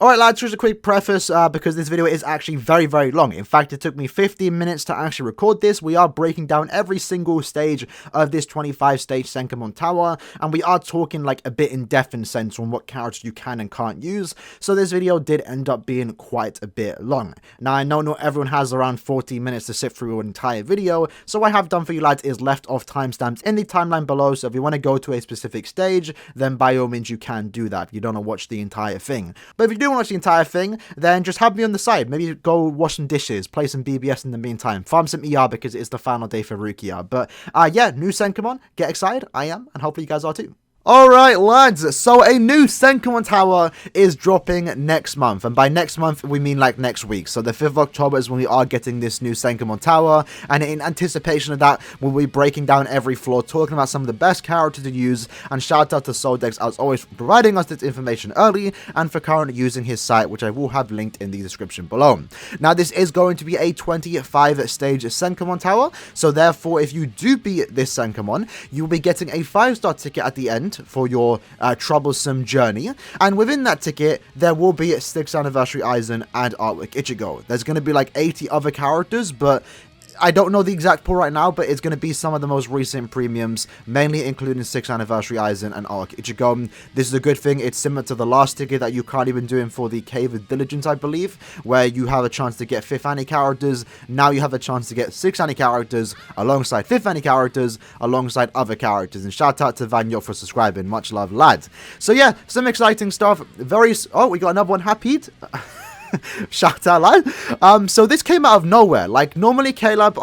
Alright lads, just a quick preface because this video is actually very long. In fact, it took me 15 minutes to actually record this. We are breaking down every single stage of this 25 stage SENKAIMON tower, and we are talking like a bit in depth in sense on what characters you can and can't use. So this video did end up being quite a bit long. Now I know not everyone has around 40 minutes to sit through an entire video, so what I have done for you lads is left off timestamps in the timeline below, so if you want to go to a specific stage, then by all means you can do that. You don't want to watch the entire thing. But if you do watch the entire thing, then just have me on the side. Maybe go wash some dishes, play some BBS in the meantime, farm some ER because it is the final day for Rukia. But yeah, new SENKAIMON, get excited, I am, and hopefully you guys are too. Alright lads, so a new SENKAIMON tower is dropping next month, and by next month we mean like next week. So the 5th of October is when we are getting this new SENKAIMON tower, and in anticipation of that we'll be breaking down every floor, talking about some of the best characters to use, and shout out to Soldex as always for providing us this information early, and for currently using his site, which I will have linked in the description below. Now this is going to be a 25 stage SENKAIMON tower, so therefore if you do beat this SENKAIMON, you'll be getting a 5-star ticket at the end for your troublesome journey, and within that ticket there will be 6th anniversary Aizen and artwork Ichigo. There's going to be like 80 other characters, but I don't know the exact pool right now, but it's going to be some of the most recent premiums, mainly including 6th anniversary Aizen and arc Ichigo. This is a good thing. It's similar to the last ticket that you can't even do for the Cave of Diligence, I believe, where you have a chance to get 5th anni characters. Now you have a chance to get 6th anni characters alongside 5th anni characters alongside other characters. And shout out to Vanyo for subscribing. Much love, lads. So yeah, some exciting stuff. Oh, we got another one, Happy. Shout out, lad. So this came out of nowhere. Like, normally Caleb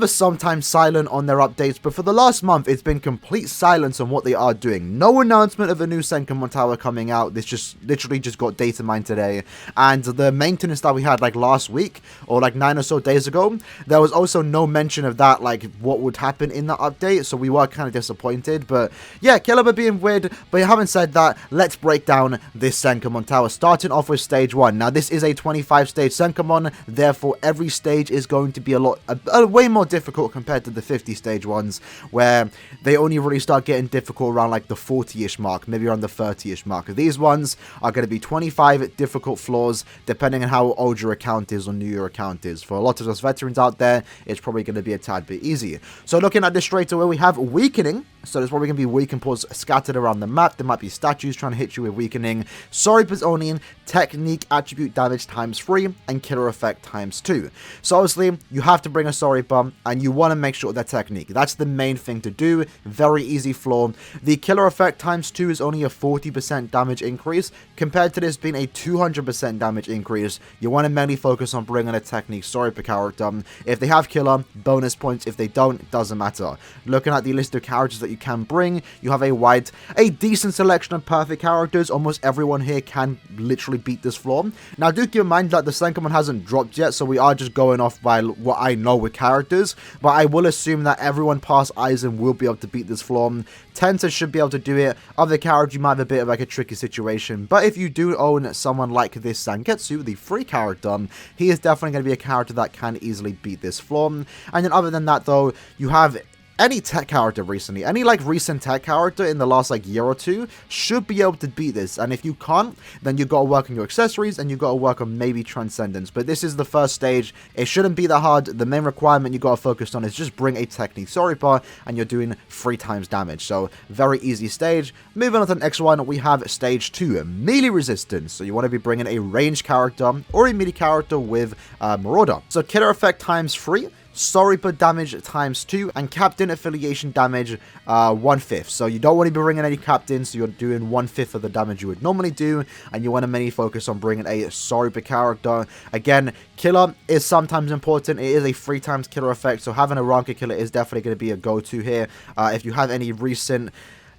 is sometimes silent on their updates, but for the last month, it's been complete silence on what they are doing. No announcement of a new SENKAIMON tower coming out. This just literally just got data mined today. And the maintenance that we had like last week, or like 9 or so days ago, there was also no mention of that, like what would happen in that update. So we were kind of disappointed. But yeah, Caleb are being weird. But having said that, let's break down this SENKAIMON tower, starting off with stage 1. Now this is a 25 stage SENKAIMON, therefore every stage is going to be a way more difficult compared to the 50 stage ones, where they only really start getting difficult around like the 40-ish mark, maybe around the 30-ish mark. These ones are going to be 25 difficult floors, depending on how old your account is or new your account is. For a lot of us veterans out there, it's probably going to be a tad bit easier. So looking at this straight away, we have weakening. So there's probably going to be weaken pulls scattered around the map. There might be statues trying to hit you with weakening. Sorry Onion, technique attribute damage ×3, and killer effect ×2. So obviously, you have to bring a Sorry Bum, and you want to make sure that technique. That's the main thing to do. Very easy floor. The killer effect ×2 is only a 40% damage increase, compared to this being a 200% damage increase. You want to mainly focus on bringing a technique Sorry per character. If they have killer, bonus points. If they don't, it doesn't matter. Looking at the list of characters that you can bring, you have a decent selection of perfect characters. Almost everyone here can literally beat this floor. Now do keep in mind that the SENKAIMON hasn't dropped yet, so we are just going off by what I know with characters, but I will assume that everyone past Aizen will be able to beat this floor. Tenta should be able to do it. Other characters you might have a bit of like a tricky situation, but if you do own someone like this Sangetsu, the free character, he is definitely going to be a character that can easily beat this floor. And then other than that though, you have any tech character recently, any like recent tech character in the last like year or two should be able to beat this. And if you can't, then you got to work on your accessories and you got to work on maybe Transcendence. But this is the first stage. It shouldn't be that hard. The main requirement you got to focus on is just bring a technique Sorry bar, and you're doing 3 times damage. So very easy stage. Moving on to the next one, we have stage 2, melee resistance. So you want to be bringing a ranged character or a melee character with Marauder. So killer effect ×3. Sorry per damage ×2, and captain affiliation damage 1/5. So you don't want to be bringing any captains, so you're doing 1/5 of the damage you would normally do, and you want to mainly focus on bringing a Sorry per character. Again, killer is sometimes important. It is a 3 times killer effect, so having a Ranka killer is definitely going to be a go-to here. If you have any recent...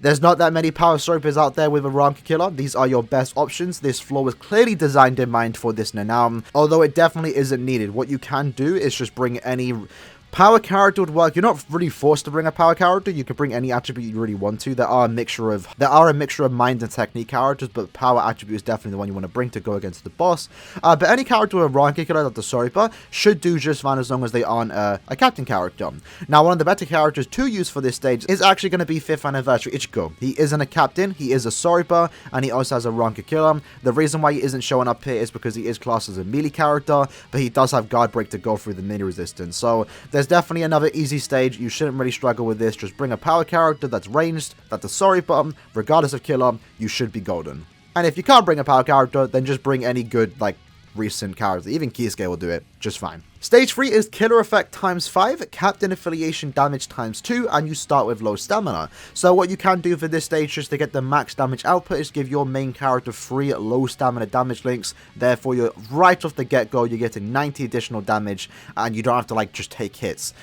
There's not that many power Sorpers out there with a Ranka killer. These are your best options. This floor was clearly designed in mind for this Nanam, although it definitely isn't needed. What you can do is just bring any Power character would work. You're not really forced to bring a power character. You can bring any attribute you really want to. There are a mixture of mind and technique characters, but power attribute is definitely the one you want to bring to go against the boss. But any character with a rank killer like the Soripa should do just fine as long as they aren't a captain character. Now, one of the better characters to use for this stage is actually going to be 5th anniversary Ichigo. He isn't a captain, he is a Soripa, and he also has a rank killer. The reason why he isn't showing up here is because he is classed as a melee character, but he does have guard break to go through the melee resistance. So there's definitely another easy stage. You shouldn't really struggle with this. Just bring a power character that's ranged, that's a Soripa, regardless of killer, you should be golden. And if you can't bring a power character, then just bring any good, like, recent character. Even Kisuke will do it just fine. Stage 3 is killer effect times 5, captain affiliation damage times 2, and you start with low stamina. So what you can do for this stage just to get the max damage output is give your main character 3 low stamina damage links. Therefore, you're right off the get-go, you're getting 90 additional damage, and you don't have to like just take hits.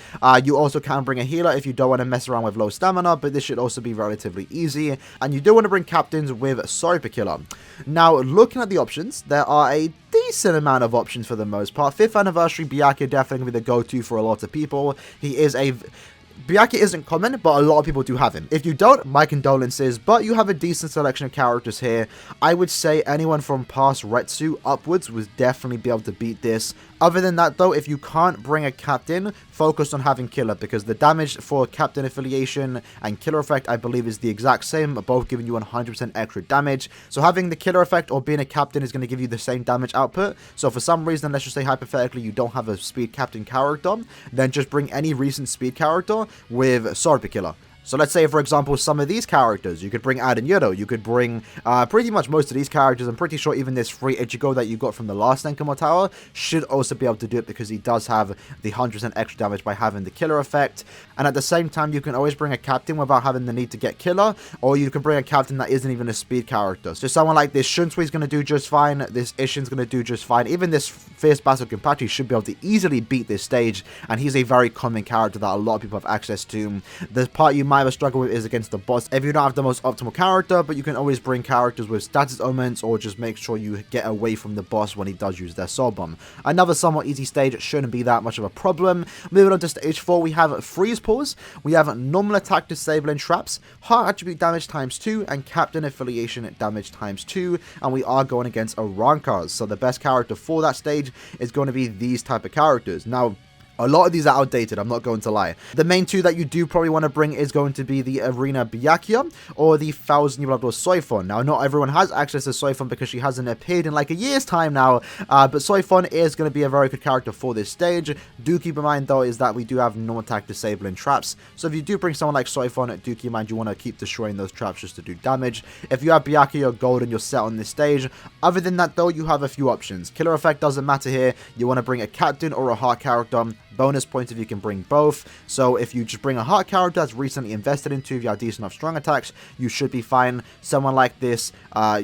You also can bring a healer if you don't want to mess around with low stamina, but this should also be relatively easy. And you do want to bring captains with Soripa Killer. Now, looking at the options, there are a decent amount of options for the most part. 5th anniversary Byakuya definitely going to be the go-to for a lot of people. Byakuya isn't common, but a lot of people do have him. If you don't, my condolences, but you have a decent selection of characters here. I would say anyone from past Retsu upwards would definitely be able to beat this. Other than that, though, if you can't bring a captain, focus on having killer, because the damage for captain affiliation and killer effect, I believe, is the exact same, both giving you 100% extra damage. So having the killer effect or being a captain is going to give you the same damage output. So for some reason, let's just say hypothetically, you don't have a speed captain character, then just bring any recent speed character with Soripa Killer. So let's say, for example, some of these characters, you could bring Aaroniero, you could bring pretty much most of these characters. I'm pretty sure even this free Ichigo that you got from the last SENKAIMON tower should also be able to do it, because he does have the 100% extra damage by having the killer effect. And at the same time, you can always bring a captain without having the need to get killer, or you can bring a captain that isn't even a speed character. So someone like this Shunsui is going to do just fine, this Isshin's going to do just fine, even this Fierce Battle Kenpachi should be able to easily beat this stage, and he's a very common character that a lot of people have access to. The part you might have a struggle with is against the boss if you don't have the most optimal character, but you can always bring characters with status augments, or just make sure you get away from the boss when he does use their soul bomb. Another somewhat easy stage, shouldn't be that much of a problem. Moving on to stage 4, we have freeze pause, we have normal attack disabling traps, heart attribute damage times 2, and captain affiliation damage times 2, and we are going against Arankas. So the best character for that stage is going to be these type of characters. Now, a lot of these are outdated, I'm not going to lie. The main two that you do probably want to bring is going to be the Arena Byakuya or the 1000-year-old Soifon. Now, not everyone has access to Soifon because she hasn't appeared in like a year's time now, but Soifon is going to be a very good character for this stage. Do keep in mind, though, is that we do have normal attack disabling traps. So if you do bring someone like Soifon, do keep in mind you want to keep destroying those traps just to do damage. If you have Byakuya or Golden, you're set on this stage. Other than that, though, you have a few options. Killer effect doesn't matter here. You want to bring a captain or a heart character. Bonus points if you can bring both. So if you just bring a heart character that's recently invested into, if you have decent enough strong attacks, you should be fine. Someone like this,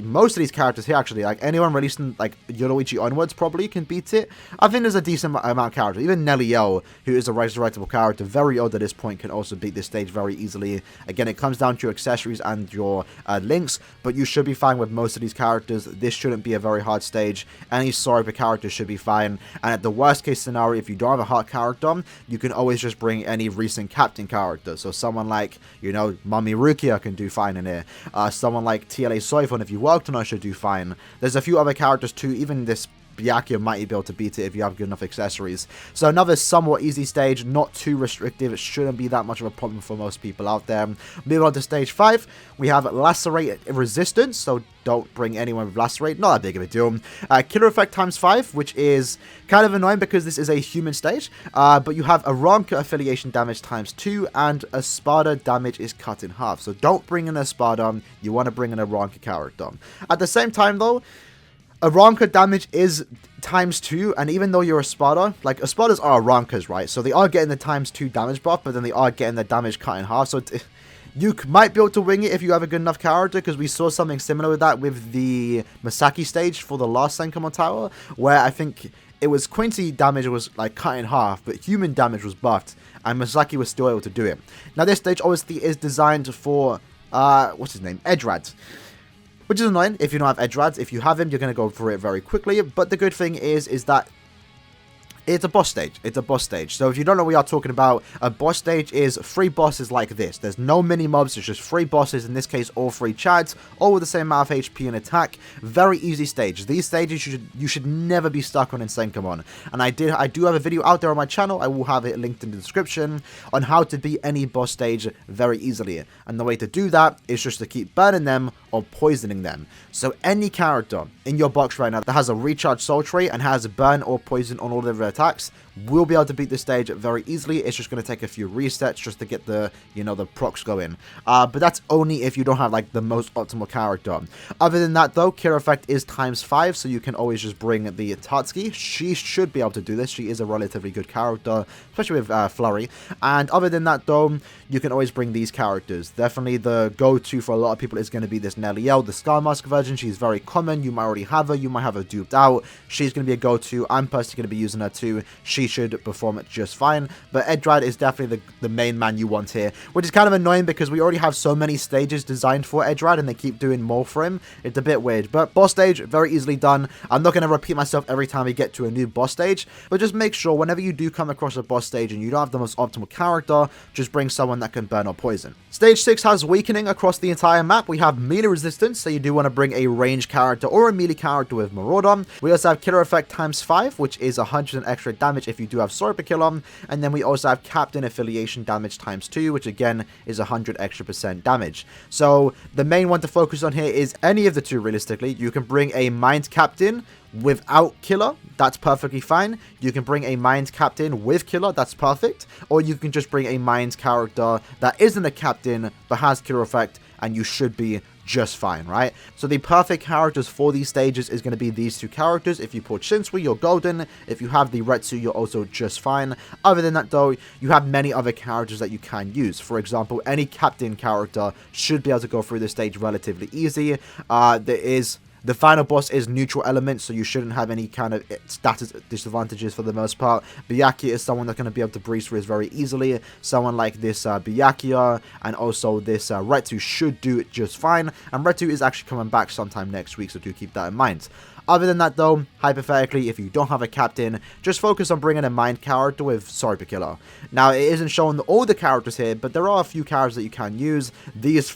most of these characters here actually, like anyone releasing like Yoruichi onwards probably can beat it. I think there's a decent amount of characters. Even Nelliel, who is a resurrectable character, very old at this point, can also beat this stage very easily. Again, it comes down to your accessories and your links, but you should be fine with most of these characters. This shouldn't be a very hard stage. Any Soripa character should be fine. And at the worst case scenario, if you don't have a heart character, you can always just bring any recent captain character. So someone like, you know, Mami Rukia can do fine in here. Someone like TLA Soifon, if you worked on her, should do fine. There's a few other characters too. Even this Byakuya might be able to beat it if you have good enough accessories. So another somewhat easy stage, not too restrictive. It shouldn't be that much of a problem for most people out there. Moving on to stage 5, we have Lacerate Resistance. So don't bring anyone with Lacerate, not that big of a deal. Killer effect times 5, which is kind of annoying because this is a human stage. But you have a Aranka affiliation damage times 2, and a Espada damage is cut in half. So don't bring in a Espada, you want to bring in a Aranka character. At the same time, though, Aranka damage is times 2, and even though you're a Espada, like Espadas are Arankas, right? So they are getting the times 2 damage buff, but then they are getting the damage cut in half. So you might be able to wing it if you have a good enough character, because we saw something similar with that with the Masaki stage for the last SENKAIMON tower, where I think it was Quincy damage was like cut in half, but human damage was buffed, and Masaki was still able to do it. Now this stage obviously is designed for, what's his name? Edrad. Which is annoying if you don't have Edrad. If you have him, you're going to go through it very quickly. But the good thing is that It's a boss stage. It's a boss stage. So if you don't know what we are talking about, a boss stage is 3 bosses like this. There's no mini mobs. It's just 3 bosses. In this case, all 3 chads, all with the same amount of HP and attack. Very easy stage. These stages you should never be stuck on in SENKAIMON. And I do have a video out there on my channel. I will have it linked in the description on how to beat any boss stage very easily. And the way to do that is just to keep burning them or poisoning them. So any character in your box right now that has a recharge soul trait and has burn or poison on all of their attacks will be able to beat this stage very easily. It's just going to take a few resets just to get the, you know, the procs going. But that's only if you don't have like the most optimal character. Other than that though, cure effect is ×5, so you can always just bring the Tatsuki. She should be able to do this. She is a relatively good character, especially with Flurry. And other than that though, you can always bring these characters. Definitely the go-to for a lot of people is going to be this Nelliel, the Scar Mask version. She's very common. You might already have her. You might have her duped out. She's going to be a go-to. I'm personally going to be using her too. She should perform it just fine. But Edrad is definitely the main man you want here, which is kind of annoying because we already have so many stages designed for Edrad and they keep doing more for him. It's a bit weird. But boss stage, very easily done. I'm not going to repeat myself every time we get to a new boss stage, but just make sure whenever you do come across a boss stage and you don't have the most optimal character, just bring someone that can burn or poison. Stage 6 has weakening across the entire map. We have melee resistance, so you do want to bring a range character or a melee character with Marauder. We also have killer effect ×5, which is 100% extra damage if you do have Sorpa Killer. And then we also have captain affiliation damage ×2, which again is 100% extra damage. So the main one to focus on here is any of the two realistically. You can bring a mind captain without killer, that's perfectly fine. You can bring a mind captain with killer, that's perfect. Or you can just bring a mind character that isn't a captain but has killer effect, and you should be just fine, right? So the perfect characters for these stages is going to be these two characters. If you pull Shinsui, you're golden. If you have the Retsu, you're also just fine. Other than that though, you have many other characters that you can use. For example, any captain character should be able to go through this stage relatively easy. The final boss is neutral element, so you shouldn't have any kind of status disadvantages for the most part. Byakuya is someone that's going to be able to breeze through this very easily. Someone like this Byakuya and also this Retsu should do it just fine. And Retsu is actually coming back sometime next week, so do keep that in mind. Other than that though, hypothetically, if you don't have a captain, just focus on bringing a mind character with Sorpa Killer. Now, it isn't showing all the characters here, but there are a few characters that you can use. These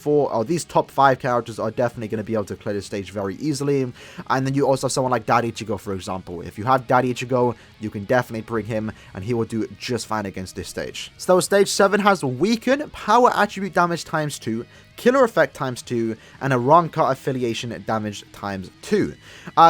top 5 characters are definitely going to be able to clear the stage very easily. And then you also have someone like Daddy Ichigo, for example. If you have Daddy Ichigo, you can definitely bring him, and he will do just fine against this stage. So stage 7 has Weaken, Power Attribute Damage ×2, Killer Effect ×2, and a Ronka Affiliation Damage ×2.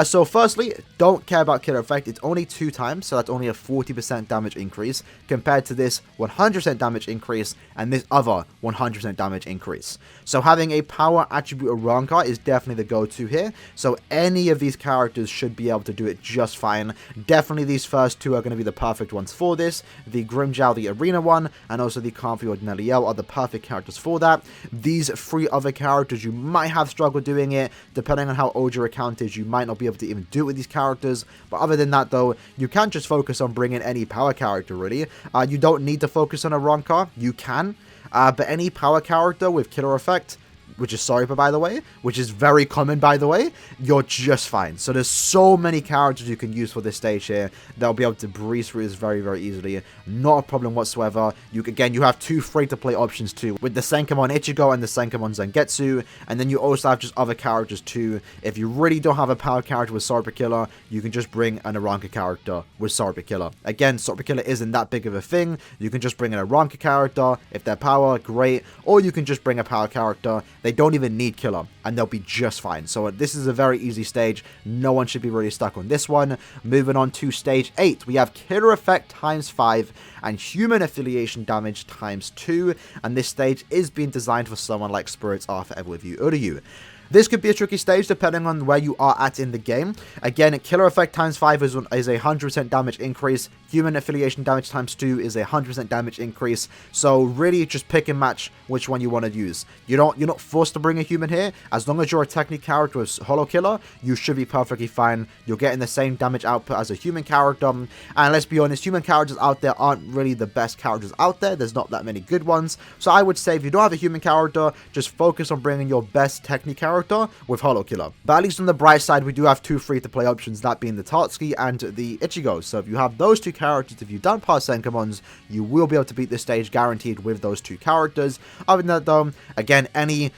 So firstly, don't care about Killer Effect. It's only 2 times, so that's only a 40% damage increase compared to this 100% damage increase and this other 100% damage increase. So having a Power Attribute of Ronka is definitely the go-to here. So any of these characters should be able to do it just fine. Definitely these first 2 are going to be the perfect ones for this. The Grimmjow, the Arena one, and also the Comfy or Nelliel are the perfect characters for that. These 3 other characters you might have struggled doing it. Depending on how old your account is, you might not be able to even do it with these characters. But other than that though, you can just focus on bringing any power character really. You don't need to focus on a Ronka. You can. But any power character with killer effect, which is Sorpa by the way, which is very common by the way, you're just fine. So there's so many characters you can use for this stage here. They'll be able to breeze through this very, very easily. Not a problem whatsoever. You have 2 free-to-play options too, with the SENKAIMON Ichigo and the SENKAIMON Zangetsu, and then you also have just other characters too. If you really don't have a power character with Sorpa Killer, you can just bring an Aranka character with Sorpa Killer. Again, Sorpa Killer isn't that big of a thing. You can just bring an Aranka character. If they're power, great. Or you can just bring a power character. They don't even need killer, and they'll be just fine. So this is a very easy stage. No one should be really stuck on this one. Moving on to stage 8, we have killer effect ×5 and human affiliation damage ×2, and this stage is being designed for someone like Spirits Arthur ever with you Uryu. This could be a tricky stage depending on where you are at in the game. Again, killer effect ×5 is a 100% damage increase. Human affiliation damage ×2 is a 100% damage increase. So really just pick and match which one you want to use. You're not forced to bring a human here. As long as you're a technique character with Hollow Killer, you should be perfectly fine. You're getting the same damage output as a human character. And let's be honest, human characters out there aren't really the best characters out there. There's not that many good ones. So I would say if you don't have a human character, just focus on bringing your best technique character character with Holo Killer. But at least on the bright side, we do have 2 free-to-play options, that being the Tatsuki and the Ichigo. So if you have those 2 characters, if you've done past Senkaimons, you will be able to beat this stage guaranteed with those 2 characters. Other than that though, again, any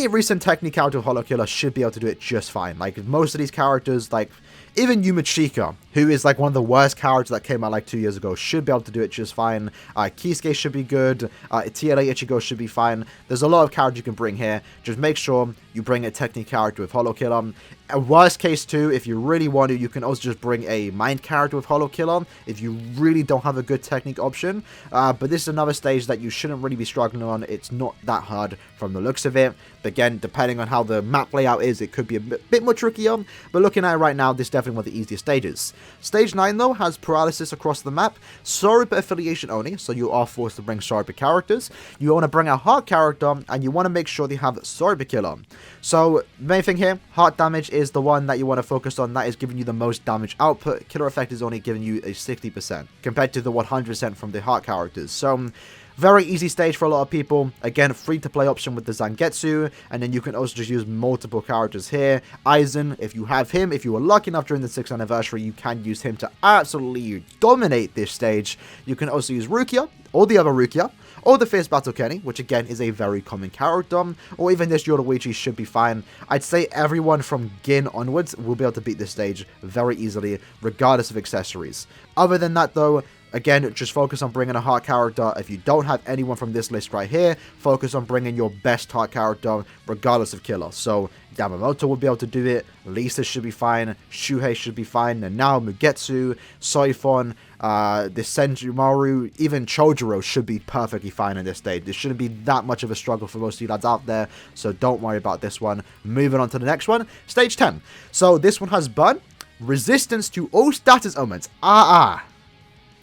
recent technique character with Holo Killer should be able to do it just fine. Like, most of these characters, like, even Yumachika, who is like one of the worst characters that came out like 2 years ago, should be able to do it just fine. Kisuke should be good. TLA Ichigo should be fine. There's a lot of characters you can bring here. Just make sure you bring a technique character with Holo Killer. A worst case too, if you really want to, you can also just bring a mind character with Holo Killer if you really don't have a good technique option. But this is another stage that you shouldn't really be struggling on. It's not that hard from the looks of it. But again, depending on how the map layout is, it could be a bit more trickier. But looking at it right now, this is definitely one of the easiest stages. Stage 9 though has paralysis across the map, Sorupa affiliation only, so you are forced to bring Sorupa characters. You want to bring a heart character, and you want to make sure they have Sorupa Killer. So main thing here, heart damage is the one that you want to focus on. That is giving you the most damage output. Killer effect is only giving you a 60% compared to the 100% from the heart characters. So very easy stage for a lot of people. Again, free to play option with the Zangetsu, and then you can also just use multiple characters here. Aizen, if you have him, if you were lucky enough during the 6th anniversary, you can use him to absolutely dominate this stage. You can also use Rukia, or the other Rukia, or the Fierce Battle Kenny, which again is a very common character, or even this Yoruichi should be fine. I'd say everyone from Gin onwards will be able to beat this stage very easily, regardless of accessories. Other than that though, again, just focus on bringing a heart character. If you don't have anyone from this list right here, focus on bringing your best heart character, regardless of killer. So Yamamoto will be able to do it, Lisa should be fine, Shuhei should be fine, Nanao, Mugetsu, Soifon, the Senjumaru, even Chojuro should be perfectly fine in this stage. This shouldn't be that much of a struggle for most of you lads out there, so don't worry about this one. Moving on to the next one, stage 10. So this one has Burn, resistance to all status elements.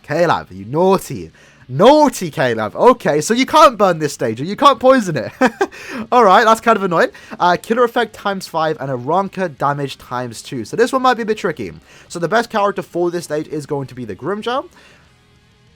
Caleb, you naughty. Naughty Caleb. Okay, so you can't burn this stage, or you can't poison it. Alright, that's kind of annoying. Killer effect times 5 and a Ronka damage times 2. So this one might be a bit tricky. So the best character for this stage is going to be the Grimmjow.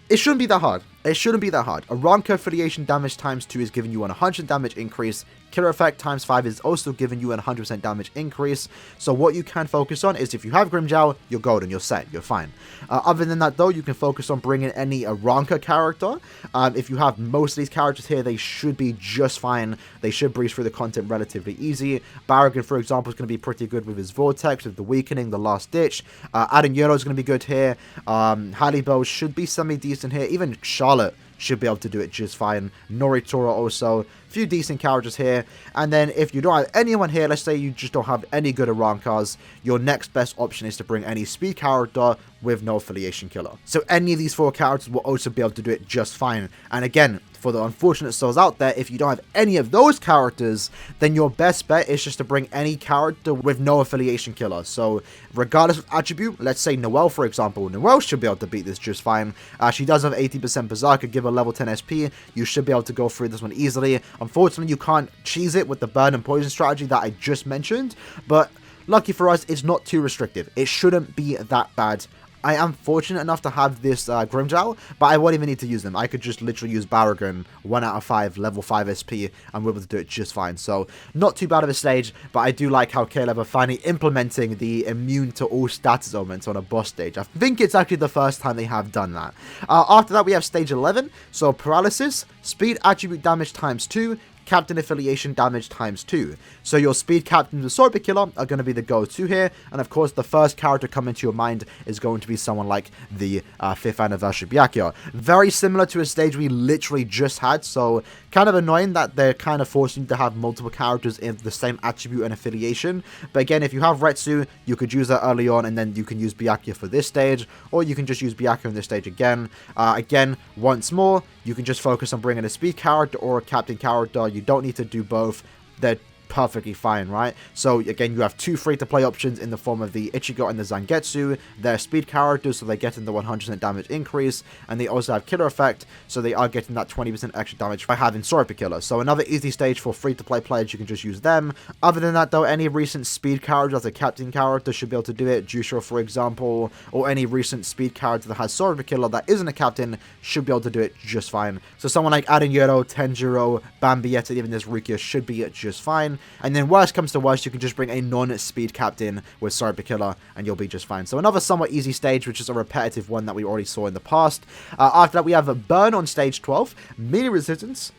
It shouldn't be that hard. It shouldn't be that hard. A Ronka affiliation damage times 2 is giving you an 100 damage increase. Killer effect times 5 is also giving you an 100% damage increase. So what you can focus on is if you have Grimmjow, you're golden, you're set, you're fine. Other than that though, you can focus on bringing any Ronka character. If you have most of these characters here, they should be just fine. They should breeze through the content relatively easy. Barragan, for example, is going to be pretty good with his Vortex, with the Weakening, the Last Ditch. Aaroniero is going to be good here. Halibo should be semi-decent here. Even Charlotte should be able to do it just fine. Noritora also. Few decent characters here. And then if you don't have anyone here, let's say you just don't have any good Arankas, your next best option is to bring any speed character with no affiliation killer. So any of these 4 characters will also be able to do it just fine. And again, for the unfortunate souls out there, if you don't have any of those characters, then your best bet is just to bring any character with no affiliation killer. So regardless of attribute, let's say Noelle, for example. Noelle should be able to beat this just fine. She does have 80% Berserker, give her level 10 SP. You should be able to go through this one easily. Unfortunately, you can't cheese it with the burn and poison strategy that I just mentioned, but lucky for us, it's not too restrictive. It shouldn't be that bad. I am fortunate enough to have this Grimmjow, but I won't even need to use them. I could just literally use Barragan, 1 out of 5, level 5 SP, and we're able to do it just fine. So, not too bad of a stage, but I do like how Caleb are finally implementing the immune to all status elements on a boss stage. I think it's actually the first time they have done that. After that, we have stage 11, so Paralysis, Speed Attribute Damage times 2, Captain Affiliation damage times 2. So your speed captains with Sword Killer are going to be the go-to here, and of course the first character coming to your mind is going to be someone like the 5th anniversary Byakuya. Very similar to a stage we literally just had, so kind of annoying that they're kind of forcing you to have multiple characters in the same attribute and affiliation. But again, if you have Retsu, you could use that early on, and then you can use Byakuya for this stage, or you can just use Byakuya in this stage again. Again, once more, you can just focus on bringing a speed character or a captain character. You don't need to do both. They're perfectly fine, right? So again, you have 2 free-to-play options in the form of the Ichigo and the Zangetsu. They're speed characters, so they're getting the 100% damage increase, and they also have killer effect, so they are getting that 20% extra damage by having Sora Killer. So another easy stage for free-to-play players, you can just use them. Other than that though, any recent speed character as a captain character should be able to do it. Jusho, for example, or any recent speed character that has Sora Killer that isn't a captain should be able to do it just fine. So someone like Aaroniero, Tenjiro, Bambietta, even this Rukia should be just fine. captain, and then worst comes to worst, you can just bring a non-speed captain with Sorcerer Killer, and you'll be just fine. So another somewhat easy stage, which is a repetitive one that we already saw in the past. After that, we have a Burn on stage 12, melee resistance,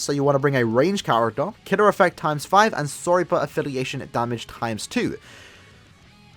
so you want to bring a range character, killer effect times 5, and Sorcerer affiliation damage times 2.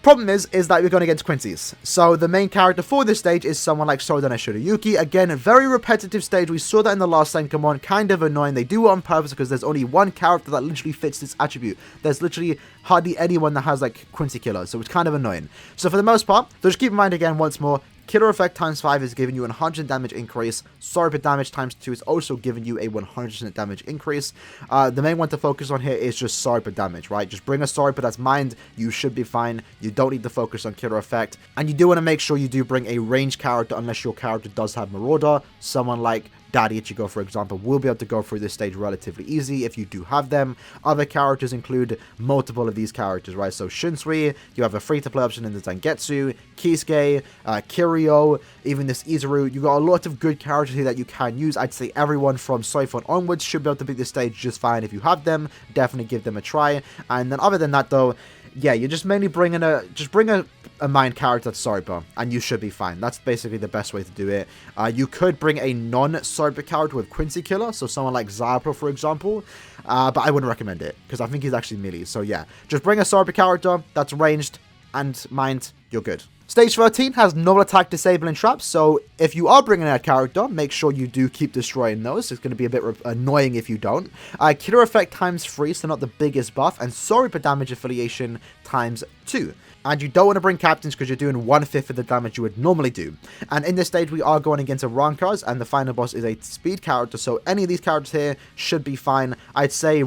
Problem is that we're going against Quincy's. So the main character for this stage is someone like Soden Shirayuki. Again, a very repetitive stage. We saw that in the last Senkaimon. Kind of annoying. They do it on purpose because there's only one character that literally fits this attribute. There's literally hardly anyone that has like Quincy Killer. So it's kind of annoying. So for the most part, so just keep in mind again once more, killer effect times 5 is giving you a 100 damage increase. Sorcerer damage times 2 is also giving you a 100% damage increase. The main one to focus on here is just Sorcerer damage, right? Just bring a Sorcerer that's mined. You should be fine. You don't need to focus on killer effect. And you do want to make sure you do bring a range character unless your character does have Marauder. Someone like Daddy Ichigo, for example, will be able to go through this stage relatively easy if you do have them. Other characters include multiple of these characters, right? So Shunsui, you have a free-to-play option in the Zangetsu, Kisuke, Kiryu, even this Izuru. You got a lot of good characters here that you can use. I'd say everyone from Soifon onwards should be able to beat this stage just fine. If you have them, definitely give them a try. And then other than that, though, yeah, you're just mainly bring a mind character to Sorcerer, and you should be fine. That's basically the best way to do it. You could bring a non-Sorcerer character with Quincy Killer, so someone like Zapro, for example, but I wouldn't recommend it, because I think he's actually melee. So yeah, just bring a Sorcerer character that's ranged, and mind, you're good. Stage 13 has normal attack, disabling traps, so if you are bringing a character, make sure you do keep destroying those. It's going to be a bit annoying if you don't. Killer effect times 3, so not the biggest buff, and Sorcerer damage affiliation times 2. And you don't want to bring captains because you're doing 1/5 of the damage you would normally do. And in this stage, we are going against a Rankas, and the final boss is a speed character, so any of these characters here should be fine. I'd say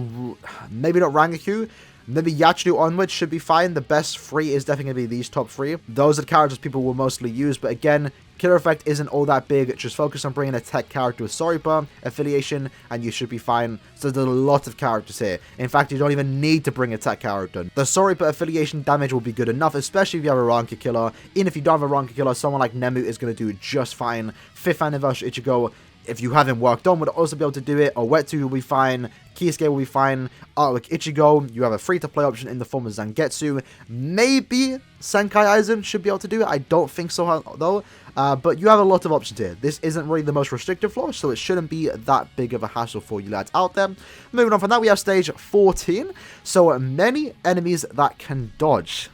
maybe not Rangaku, maybe Yachiru onwards should be fine. The best 3 is definitely going to be these top 3. Those are the characters people will mostly use, but again, killer effect isn't all that big. Just focus on bringing a tech character with Sorcerer affiliation, and you should be fine. So there's a lot of characters here. In fact, you don't even need to bring a tech character. The Sorcerer affiliation damage will be good enough, especially if you have a Ranka killer. Even if you don't have a Ranka killer, someone like Nemu is going to do just fine. 5th anniversary Ichigo, if you haven't worked on, would also be able to do it. Owetsu will be fine. Kisuke will be fine. Artwork Ichigo, you have a free-to-play option in the form of Zangetsu. Maybe Senkai Aizen should be able to do it. I don't think so, though. But you have a lot of options here. This isn't really the most restrictive floor, so it shouldn't be that big of a hassle for you lads out there. Moving on from that, we have stage 14. So many enemies that can dodge.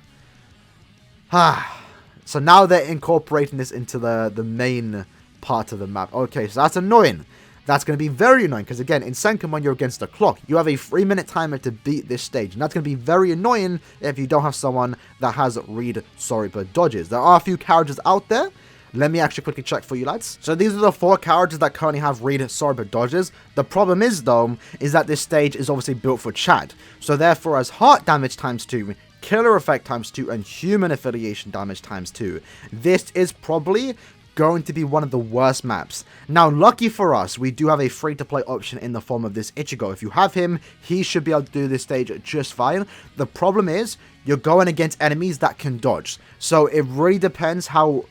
So now they're incorporating this into the main part of the map. Okay, so that's annoying. That's going to be very annoying because, again, in Senkaimon, you're against the clock. You have a 3-minute timer to beat this stage, and that's going to be very annoying if you don't have someone that has read Sorcerer dodges. There are a few characters out there. Let me actually quickly check for you lads. So these are the 4 characters that currently have read Sorcerer dodges. The problem is, though, is that this stage is obviously built for Chad. So therefore, as heart damage times 2, killer effect times 2, and human affiliation damage times 2, this is probably going to be one of the worst maps. Now, lucky for us, we do have a free-to-play option in the form of this Ichigo. If you have him, he should be able to do this stage just fine. The problem is, you're going against enemies that can dodge. So it really depends how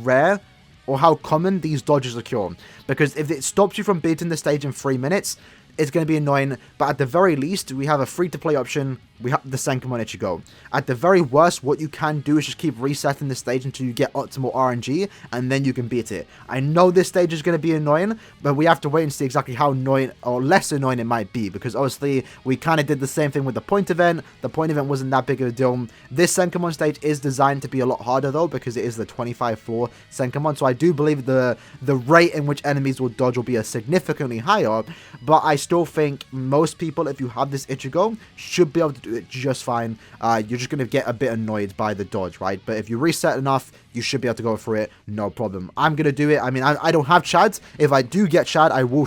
rare or how common these dodges occur. Because if it stops you from beating the stage in 3 minutes, it's going to be annoying, but at the very least, we have a free-to-play option. We have the Senkaimon Ichigo. At the very worst, what you can do is just keep resetting the stage until you get optimal RNG, and then you can beat it. I know this stage is going to be annoying, but we have to wait and see exactly how annoying or less annoying it might be, because obviously, we kind of did the same thing with the point event. The point event wasn't that big of a deal. This Senkaimon stage is designed to be a lot harder, though, because it is the 25 floor Senkaimon, so I do believe the rate in which enemies will dodge will be significantly higher, but I still think most people, if you have this Ichigo, should be able to do it just fine. You're just going to get a bit annoyed by the dodge, right? But if you reset enough, you should be able to go through it, no problem. I'm going to do it. I mean, I don't have Chad. If I do get Chad, I will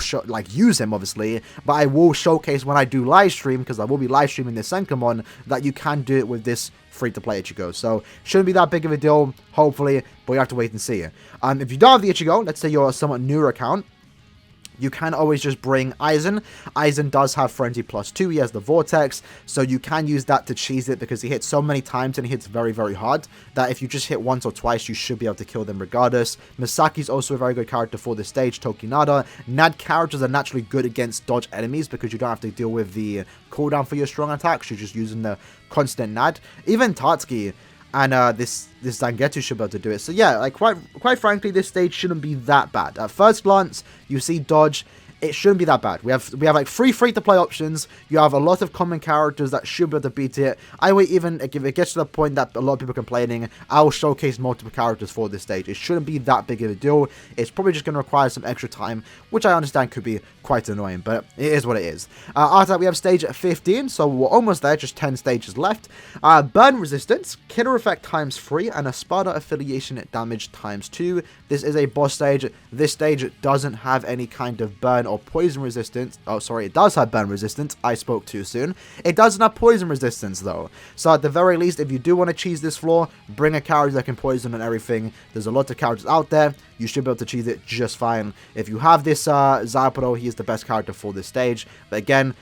use him, obviously, but I will showcase when I do live stream, because I will be live streaming this Senkaimon, that you can do it with this free-to-play Ichigo. So, shouldn't be that big of a deal, hopefully, but you have to wait and see. If you don't have the Ichigo, let's say you're a somewhat newer account, you can always just bring Aizen. Aizen does have Frenzy +2, he has the Vortex, so you can use that to cheese it because he hits so many times and he hits very, very hard that if you just hit once or twice, you should be able to kill them regardless. Misaki's also a very good character for this stage, Tokinada. NAD characters are naturally good against dodge enemies because you don't have to deal with the cooldown for your strong attacks, you're just using the constant NAD. Even Tatsuki and this Zangetsu should be able to do it. So yeah, like quite frankly, this stage shouldn't be that bad. At first glance, you see dodge, it shouldn't be that bad. We have like 3 free-to-play options. You have a lot of common characters that should be able to beat it. I will even, if it gets to the point that a lot of people are complaining, I'll showcase multiple characters for this stage. It shouldn't be that big of a deal. It's probably just going to require some extra time, which I understand could be quite annoying, but it is what it is. After that, we have stage 15, so we're almost there, just 10 stages left. Burn resistance, killer effect ×3, and a Spada affiliation damage ×2. This is a boss stage. This stage doesn't have any kind of burn or poison resistance. Oh, sorry, it does have burn resistance. I spoke too soon. It doesn't have poison resistance, though. So at the very least, if you do want to cheese this floor, bring a character that can poison and everything. There's a lot of characters out there. You should be able to cheese it just fine. If you have this Zaporo, he is the best character for this stage. But again,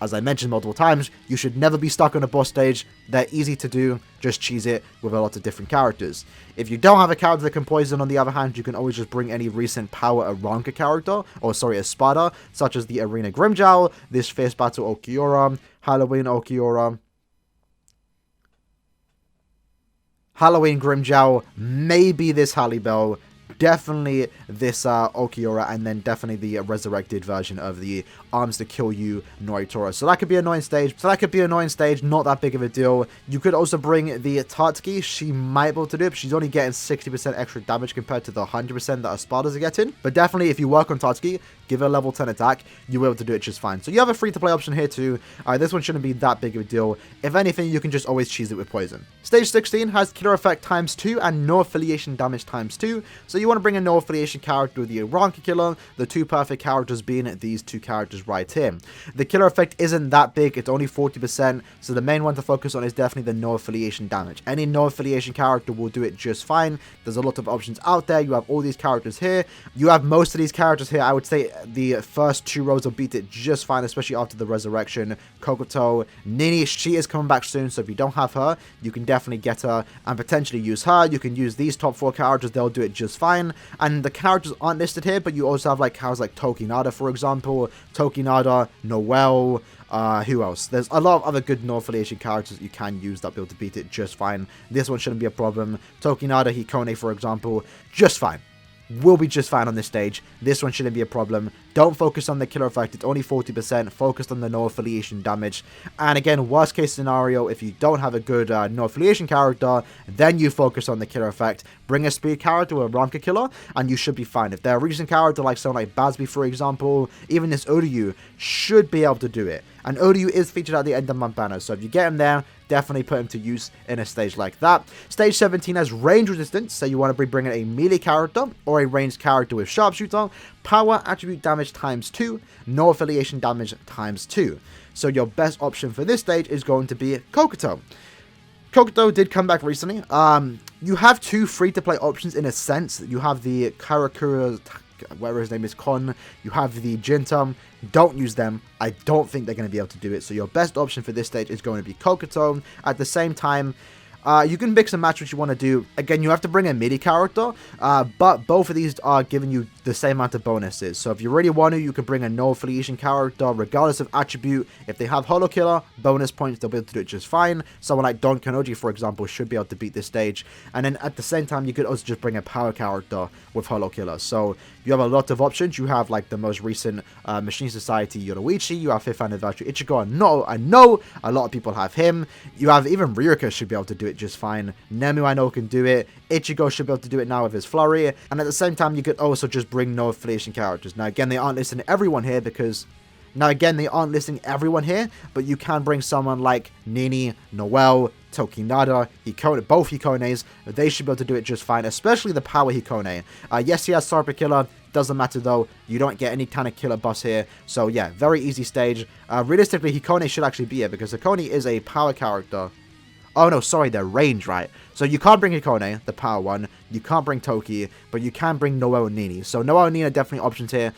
as I mentioned multiple times, you should never be stuck on a boss stage. They're easy to do, just cheese it with a lot of different characters. If you don't have a character that can poison, on the other hand, you can always just bring any recent power Aranka character, or sorry, a Spada, such as the Arena Grimjow, this Fierce Battle Okiura, Halloween Okiura, Halloween Grimjow, maybe this Hallibell, definitely this Okiura, and then definitely the resurrected version of the Arms to Kill You Noitora. So that could be an annoying stage. Not that big of a deal. You could also bring the Tatsuki. She might be able to do it, but she's only getting 60% extra damage compared to the 100% that Espadas are getting. But definitely, if you work on Tatsuki, give her a level 10 attack, you'll be able to do it just fine. So you have a free-to-play option here too. This one shouldn't be that big of a deal. If anything, you can just always cheese it with poison. Stage 16 has killer effect ×2 and no affiliation damage ×2. So you want to bring a no affiliation character with the Aranka killer, the 2 perfect characters being these 2 characters right here. The killer effect isn't that big, it's only 40%, so the main one to focus on is definitely the no affiliation damage. Any no affiliation character will do it just fine. There's a lot of options out there. You have all these characters here. You have most of these characters here. I would say the first 2 rows will beat it just fine, especially after the resurrection. Kokoto, Nini, she is coming back soon, so if you don't have her, you can definitely get her and potentially use her. You can use these top 4 characters, they'll do it just fine. And the characters aren't listed here, but you also have like characters like Tokinada, for example. Tokinada, Noelle, who else? There's a lot of other good no affiliation characters that you can use that will be able to beat it just fine. This one shouldn't be a problem. Tokinada, Hikone, for example, just fine. Will be just fine on this stage. This one shouldn't be a problem. Don't focus on the killer effect, it's only 40%. Focus on the no affiliation damage. And again, worst case scenario, if you don't have a good no affiliation character, then you focus on the killer effect. Bring a speed character or a Aranka killer, and you should be fine. If they're a recent character like someone like Basby, for example, even this Ouryu should be able to do it. And Ouryu is featured at the end of month banner, so if you get him there, definitely put him to use in a stage like that. Stage 17 has range resistance, so you want to be bringing a melee character or a ranged character with sharpshooter, power attribute damage ×2, no affiliation damage ×2. So your best option for this stage is going to be Kokoto. Kokoto did come back recently. You have 2 free-to-play options in a sense. You have the Karakura, whatever his name is, Kon. You have the Jinta. Don't use them. I don't think they're going to be able to do it. So your best option for this stage is going to be Kokoto. At the same time, you can mix and match what you want to do. Again, you have to bring a MIDI character, but both of these are giving you the same amount of bonuses. So if you really want to, you can bring a no affiliation character, regardless of attribute. If they have Holo Killer, bonus points, they'll be able to do it just fine. Someone like Don Kanoji, for example, should be able to beat this stage. And then at the same time, you could also just bring a power character with Holo Killer. So you have a lot of options. You have like the most recent Machine Society Yoruichi. You have 5th anniversary Ichigo. I know a lot of people have him. You have even Ryuka should be able to do it just fine. Nemu I know can do it. Ichigo should be able to do it now with his flurry. And at the same time, you could also just bring no affiliation characters. Now again, they aren't listing everyone here because but you can bring someone like Nini, Noelle, Tokinada, Hikone, both Hikones. They should be able to do it just fine, especially the power Hikone. Yes, he has Sarpa Killer. Doesn't matter though. You don't get any kind of killer boss here. So yeah, very easy stage. Realistically, Hikone should actually be here because Hikone is a power character. Oh no, sorry, they're range, right? So you can't bring Hikone, the power one. You can't bring Toki, but you can bring Noelle and Nini. So Noelle and Nini are definitely options here.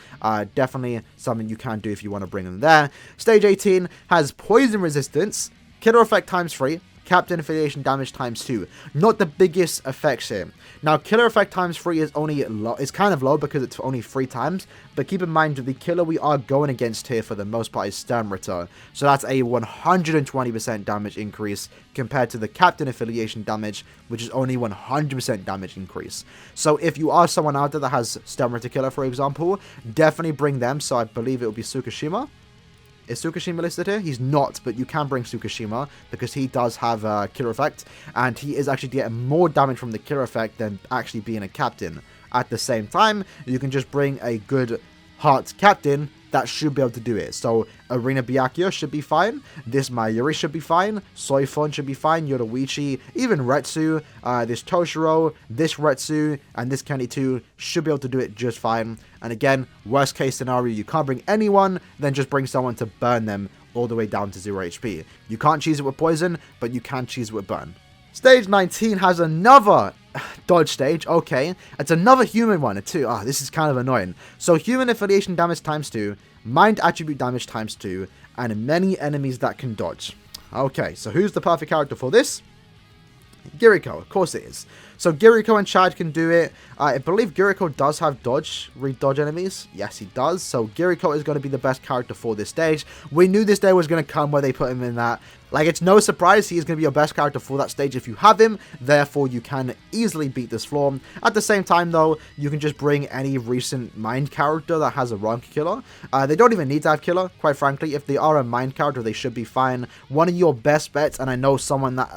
Definitely something you can do if you want to bring them there. Stage 18 has poison resistance, killer effect ×3, captain affiliation damage ×2. Not the biggest effects here. Now, killer effect ×3 is only low. It's kind of low because it's only 3 times. But keep in mind, the killer we are going against here for the most part is Sternritter. So that's a 120% damage increase compared to the captain affiliation damage, which is only 100% damage increase. So if you are someone out there that has Sternritter killer, for example, definitely bring them. So I believe it will be Tsukishima. Is Tsukishima listed here? He's not, but you can bring Tsukishima because he does have a killer effect, and he is actually getting more damage from the killer effect than actually being a captain. At the same time, you can just bring a good heart captain that should be able to do it. So Arena Byakuya should be fine. This Mayuri should be fine. Soifun should be fine. Yoruichi, even Retsu, this Toshiro, this Retsu, and this Kenny too should be able to do it just fine. And again, worst case scenario, you can't bring anyone, then just bring someone to burn them all the way down to 0 HP. You can't cheese it with poison, but you can cheese it with burn. Stage 19 has another dodge stage. Okay, it's another human one too. This is kind of annoying. So human affiliation damage ×2, mind attribute damage ×2, and many enemies that can dodge. Okay, so who's the perfect character for this? Giriko, of course it is. So Giriko and Chad can do it. I believe Giriko does have dodge, re-dodge enemies. Yes, he does. So Giriko is going to be the best character for this stage. We knew this day was going to come where they put him in that. Like, it's no surprise he is going to be your best character for that stage if you have him. Therefore, you can easily beat this floor. At the same time, though, you can just bring any recent mind character that has a rank killer. They don't even need to have killer, quite frankly. If they are a mind character, they should be fine. One of your best bets, and I know someone that...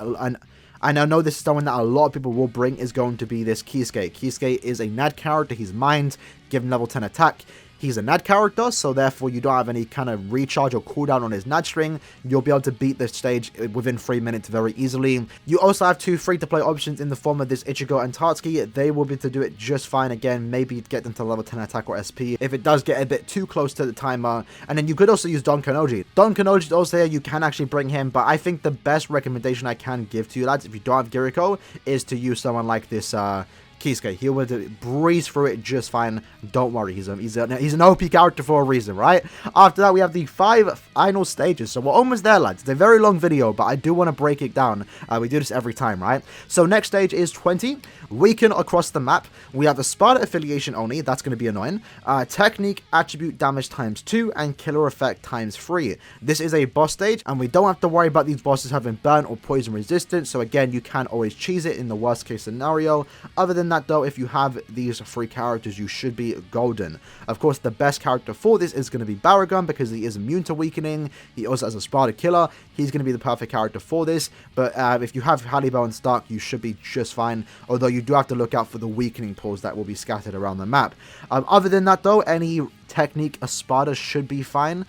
And I know this is someone that a lot of people will bring, is going to be this Kisuke. Kisuke is a NAD character. He's mind, given level 10 attack. He's a NAD character, so therefore you don't have any kind of recharge or cooldown on his NAD string. You'll be able to beat this stage within 3 minutes very easily. You also have 2 free-to-play options in the form of this Ichigo and Tatsuki. They will be able to do it just fine. Again, maybe get them to level 10 attack or SP if it does get a bit too close to the timer. And then you could also use Don Kanoji. Don Kanoji is also here. You can actually bring him, but I think the best recommendation I can give to you lads, if you don't have Giriko, is to use someone like this Kisuke. He will breeze through it just fine. Don't worry, he's an OP character for a reason, right? After that, we have the 5 final stages. So we're almost there, lads. It's a very long video, but I do want to break it down. We do this every time, right? So next stage is 20. Weaken across the map. We have the Sparta affiliation only. That's going to be annoying. Technique, attribute damage ×2, and killer effect ×3. This is a boss stage, and we don't have to worry about these bosses having burn or poison resistance. So again, you can always cheese it in the worst case scenario. Other than that, though, if you have these 3 characters, you should be golden. Of course, the best character for this is going to be Baragon because he is immune to weakening. He also has a Sparta killer. He's going to be the perfect character for this. But if you have Hallibel and Stark, you should be just fine. Although you do have to look out for the weakening pools that will be scattered around the map. Other than that, though, any technique Sparta should be fine.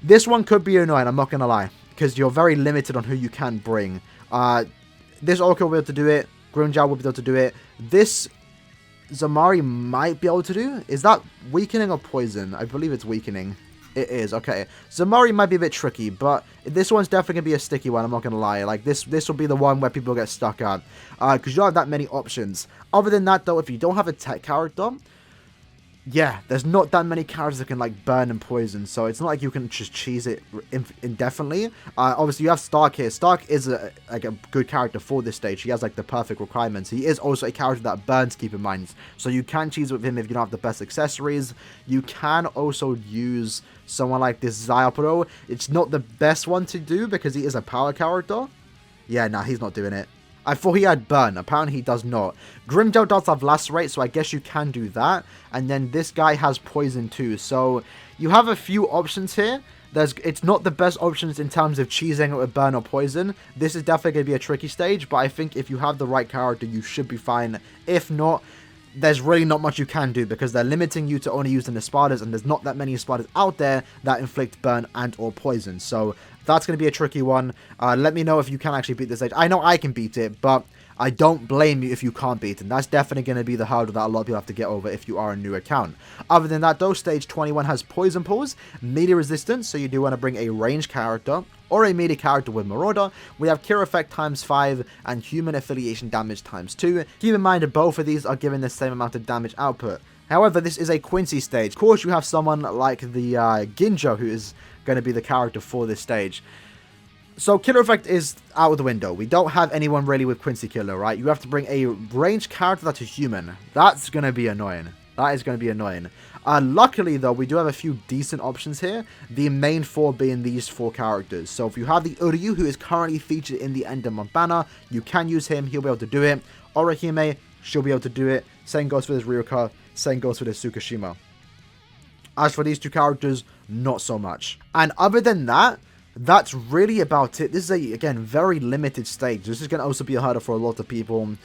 This one could be annoying, I'm not going to lie, because you're very limited on who you can bring. This Orca will be able to do it. Grimjow will be able to do it. This Zamari might be able to do. Is that weakening or poison? I believe it's weakening. It is, okay. Zamari might be a bit tricky, but this one's definitely going to be a sticky one, I'm not going to lie. Like, this will be the one where people get stuck at. Because you don't have that many options. Other than that, though, if you don't have a tech character, yeah, there's not that many characters that can, like, burn and poison, so it's not like you can just cheese it indefinitely. Obviously, you have Stark here. Stark is, a good character for this stage. He has, like, the perfect requirements. He is also a character that burns, keep in mind, so you can cheese with him if you don't have the best accessories. You can also use someone like this Zayapuro. It's not the best one to do because he is a power character. Yeah, nah, he's not doing it. I thought he had burn. Apparently he does not. Grimjow does have lacerate, so I guess you can do that. And then this guy has poison too. So you have a few options here. It's not the best options in terms of cheesing it with burn or poison. This is definitely going to be a tricky stage, but I think if you have the right character, you should be fine. If not, there's really not much you can do because they're limiting you to only using the Spartas, and there's not that many Spartas out there that inflict burn and or poison. So That's going to be a tricky one. Let me know if you can actually beat this stage. I know I can beat it, but I don't blame you if you can't beat it. And that's definitely going to be the hurdle that a lot of people have to get over if you are a new account. Other than that though, stage 21 has Poison Pulse, melee resistance, so you do want to bring a ranged character or a melee character with Marauder. We have Cure Effect times 5 and Human Affiliation damage times 2. Keep in mind that both of these are given the same amount of damage output. However, this is a Quincy stage. Of course, you have someone like the Ginjo who is going to be the character for this stage. So Killer Effect is out of the window. We don't have anyone really with Quincy Killer, right? You have to bring a ranged character that's a human. That's going to be annoying. That is going to be annoying. Luckily, though, we do have a few decent options here. The main 4 being these 4 characters. So if you have the Uryu, who is currently featured in the End of Month banner, you can use him. He'll be able to do it. Orihime, she'll be able to do it. Same goes for this Ryuka. Same goes for this Tsukishima. As for these 2 characters, not so much. And other than that, that's really about it. This is a, again, very limited stage. This is going to also be a hurdle for a lot of people.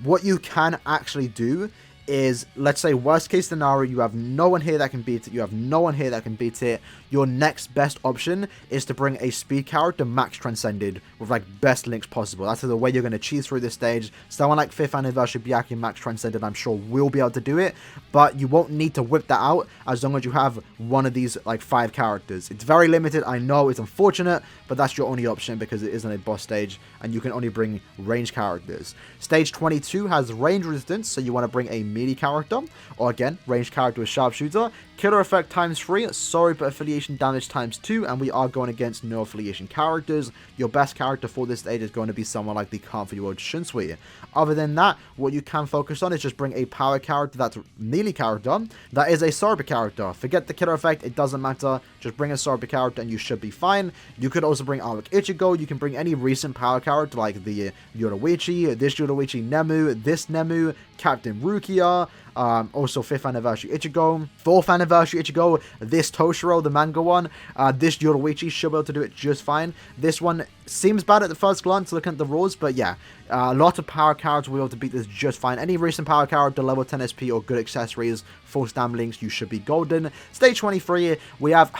What you can actually do is, let's say, worst case scenario, you have no one here that can beat it, you have no one here that can beat it. Your next best option is to bring a speed character max transcended with like best links possible. That's the way you're going to cheese through this stage. Someone like 5th anniversary Byakuya max transcended, I'm sure will be able to do it, but you won't need to whip that out as long as you have one of these like 5 characters. It's very limited, I know, it's unfortunate, but that's your only option because it isn't a boss stage and you can only bring range characters. Stage 22 has range resistance, so you want to bring a melee character, or again, ranged character with sharpshooter. Killer Effect times 3, sorry but affiliation damage times 2, and we are going against no affiliation characters. Your best character for this stage is going to be someone like the Comfy World Shunsui. Other than that, what you can focus on is just bring a power character that's melee character, that is a Sorba character. Forget the Killer Effect, it doesn't matter, just bring a Sorba character and you should be fine. You could also bring Arik Ichigo, you can bring any recent power character like the Yoruichi, this Yoruichi Nemu, this Nemu, Captain Rukia, also 5th anniversary Ichigo, 4th anniversary Ichigo, this Toshiro, the manga one, this Yoruichi should be able to do it just fine. This one seems bad at the first glance looking at the rules, but yeah, a lot of power characters will be able to beat this just fine. Any recent power character, level 10 SP or good accessories, full stam links, you should be golden. Stage 23, we have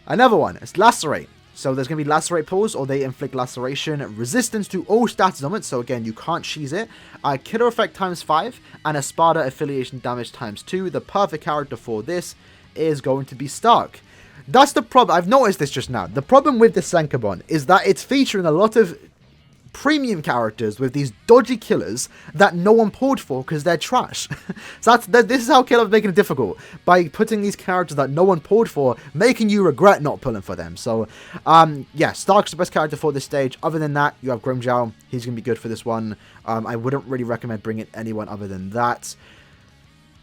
another one, it's Lacerate. So there's going to be Lacerate pulls, or they inflict laceration, resistance to all status elements, so again, you can't cheese it. Killer Effect times 5, and Espada affiliation damage times 2. The perfect character for this is going to be Stark. That's the problem. I've noticed this just now. The problem with the SENKAIMON is that it's featuring a lot of premium characters with these dodgy killers that no one pulled for because they're trash. So this is how Killer's making it difficult, by putting these characters that no one pulled for, making you regret not pulling for them. So yeah, Stark's the best character for this stage. Other than that, you have Grimmjow. He's gonna be good for this one. I wouldn't really recommend bringing anyone other than that.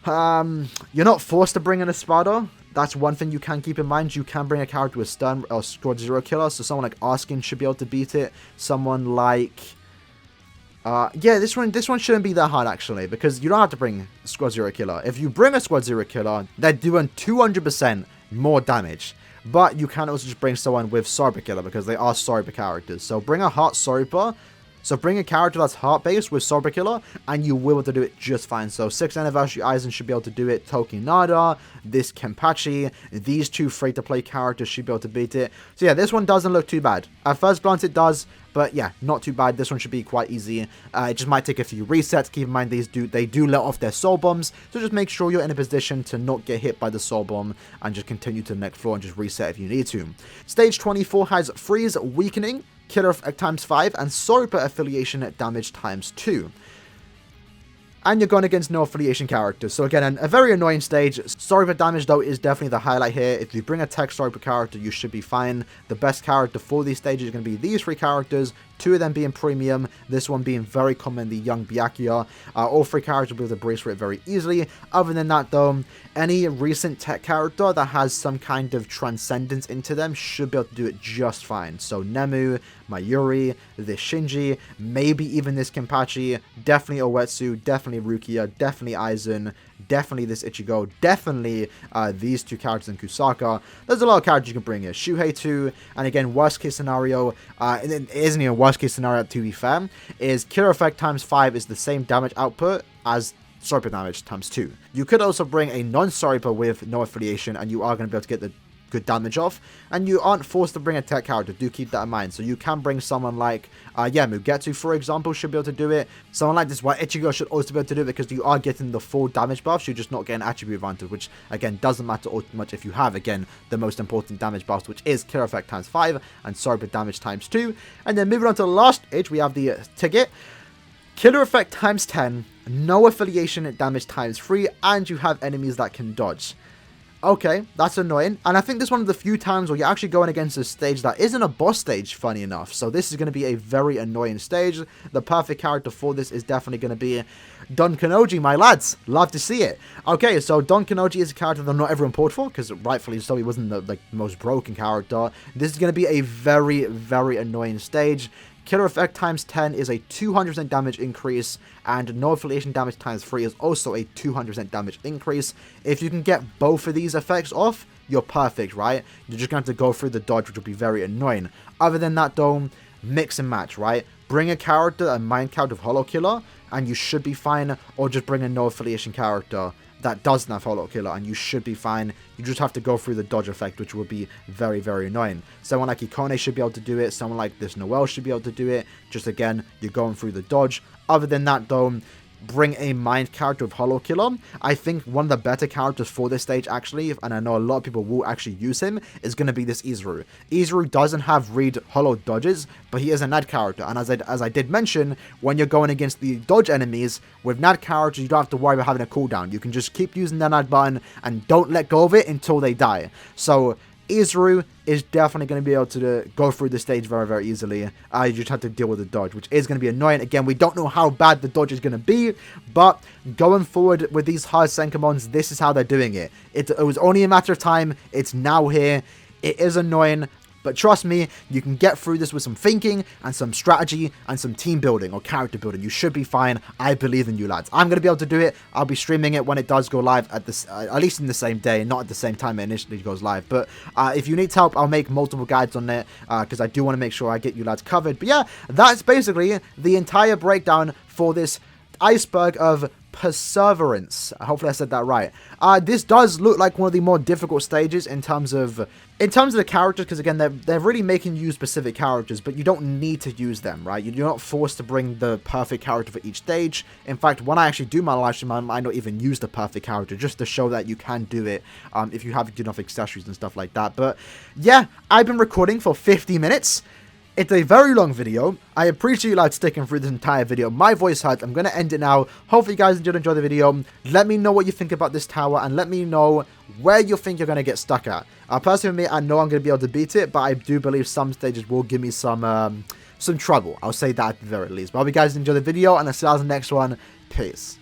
You're not forced to bring in a Espada. That's one thing you can keep in mind. You can bring a character with Stun or Squad Zero Killer, so someone like Askin should be able to beat it. Someone like yeah, this one shouldn't be that hard actually, because you don't have to bring Squad Zero Killer. If you bring a Squad Zero Killer, they're doing 200% more damage. But you can also just bring someone with Sorba Killer because they are Sorba characters. So bring a Heart Sorba. So bring a character that's heart-based with Sorba Killer, and you will be able to do it just fine. So 6th anniversary Aizen should be able to do it. Tokinada, this Kenpachi, these 2 free-to-play characters should be able to beat it. So yeah, this one doesn't look too bad. At first glance it does, but yeah, not too bad. This one should be quite easy. It just might take a few resets. Keep in mind they do let off their soul bombs, so just make sure you're in a position to not get hit by the soul bomb and just continue to the next floor and just reset if you need to. Stage 24 has Freeze Weakening, Killer Effect times 5, and Sorba affiliation damage times 2. And you're going against no affiliation characters. So again, a very annoying stage. Sorba damage though is definitely the highlight here. If you bring a tech Sorba character, you should be fine. The best character for these stages is going to be these 3 characters. 2 of them being premium, this one being very common, the young Byakuya. All 3 characters will be able to brace for it very easily. Other than that though, any recent tech character that has some kind of transcendence into them should be able to do it just fine. So Nemu, Mayuri, this Shinji, maybe even this Kenpachi, definitely Oetsu, definitely Rukia, definitely Aizen, definitely this Ichigo, definitely these 2 characters in Kusaka. There's a lot of characters you can bring here. Shuhei too, and again, worst case scenario, it isn't even worst case scenario to be fair, is Killer Effect times 5 is the same damage output as Sorba damage times 2. You could also bring a non-Sorba with no affiliation, and you are going to be able to get the good damage off, and you aren't forced to bring a tech character. Do keep that in mind. So you can bring someone like, Mugetsu, for example, should be able to do it. Someone like this, Ichigo should also be able to do it, because you are getting the full damage buffs. You're just not getting attribute advantage, which, again, doesn't matter all too much if you have, again, the most important damage buffs, which is killer effect times 5 and Sorbet damage times 2. And then moving on to the last stage, we have the ticket. Killer effect times 10, no affiliation damage times 3, and you have enemies that can dodge. Okay, that's annoying. And I think this is one of the few times where you're actually going against a stage that isn't a boss stage, funny enough. So this is going to be a very annoying stage. The perfect character for this is definitely going to be Don Kanoji, my lads. Love to see it. Okay, so Don Kanoji is a character that not everyone poured for, because rightfully so, he wasn't the most broken character. This is going to be a very, very annoying stage. Killer effect times 10 is a 200% damage increase, and no affiliation damage times 3 is also a 200% damage increase. If you can get both of these effects off, you're perfect, right? You're just going to have to go through the dodge, which will be very annoying. Other than that, though, mix and match, right? Bring a character, a mind count of Hollow Killer, and you should be fine, or just bring a no affiliation character that doesn't have Hollow Killer, and you should be fine. You just have to go through the dodge effect, which will be very, very annoying. Someone like Ikone should be able to do it. Someone like this Noelle should be able to do it. Just, again, you're going through the dodge. Other than that, though, bring a mind character of Hollow Killer. I think one of the better characters for this stage, actually, and I know a lot of people will actually use him, is going to be this Izuru. Izuru doesn't have read Hollow dodges, but he is a NAD character, and as I did mention, when you're going against the dodge enemies, with NAD characters, you don't have to worry about having a cooldown. You can just keep using the NAD button, and don't let go of it until they die. So Izuru is definitely going to be able to go through the stage very, very easily. You just have to deal with the dodge, which is going to be annoying. Again, we don't know how bad the dodge is going to be, but going forward with these hard Senkaimons, this is how they're doing it. It was only a matter of time. It's now here. It is annoying, but trust me, you can get through this with some thinking and some strategy and some team building or character building. You should be fine. I believe in you, lads. I'm going to be able to do it. I'll be streaming it when it does go live at this, at least in the same day, not at the same time it initially goes live. But if you need help, I'll make multiple guides on it, because I do want to make sure I get you lads covered. But yeah, that's basically the entire breakdown for this iceberg of perseverance. Hopefully I said that right. This does look like one of the more difficult stages in terms of the characters, because again, they're really making you use specific characters, but you don't need to use them, right? You're not forced to bring the perfect character for each stage. In fact, when I actually do my live stream, I might not even use the perfect character, just to show that you can do it if you have good enough accessories and stuff like that. But yeah, I've been recording for 50 minutes. It's a very long video. I appreciate you lads sticking through this entire video. My voice hurts. I'm going to end it now. Hopefully you guys did enjoy the video. Let me know what you think about this tower, and let me know where you think you're going to get stuck at. Personally, I know I'm going to be able to beat it, but I do believe some stages will give me some trouble. I'll say that at the very least. But I hope you guys enjoy the video, and I'll see you guys in the next one. Peace.